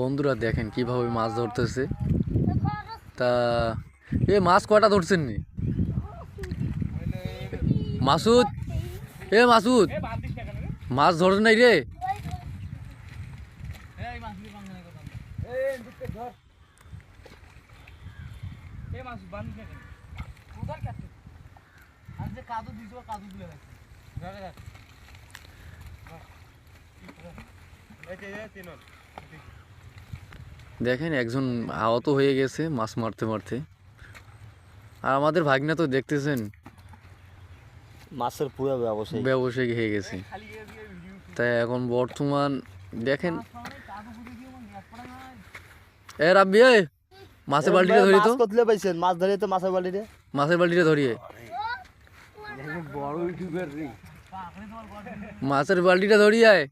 বন্ধুরা দেখেন কিভাবে মাছ ধরতেছে। তা এ মাছ কয়টা ধরছেন নি মাসুদ? এ মাসুদ, মাছ ধরে নাই রে? দেখেন একজন আহত হয়ে গেছে মাছ মারতে মারতে। আর আমাদের ভাগ্না তো দেখতেছেন মাছের পুরো ব্যবসায়ী হয়ে গেছে। তাই এখন বর্তমান দেখেন এ রাব্বি, এ মাছের বালতিটা ধরি তো। কতলে পাইছেন? মাছ ধরিয়ে তো মাছের বালতিটা ধরিয়ে মাছের বালতিটা ধরিয়ে আয়।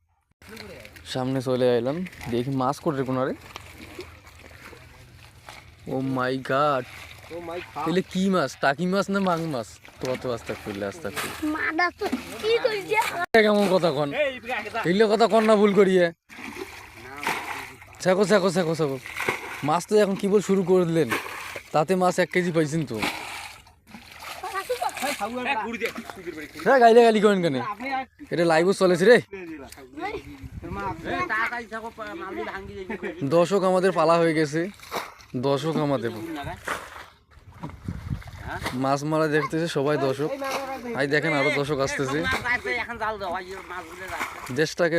সামনে চলে এলাম, দেখি মাছ করে কোনারে। ও মাই গড, এলে কি মাছ? টাকি মাছ না মাং মাছ? তো আস্তা করলে কেমন কথা কন, এলে কথা কন না ভুল করিয়ে। ছাকো ছাকো ছাকো ছাকো, মাছ তো এখন কি বল শুরু করে দিলেন, তাতে মাছ 1 কেজি পাইছেন তো। গাইলে গালি করেন কেন? এটা লাইভও চলেছে রে। দর্শক আমাদের পালা হয়ে গেছে, দর্শক আমাদের মাছ মারা দেখতেছে সবাই দর্শক। আই দেখেন আরো দর্শক আসতেছে। দেশটাকে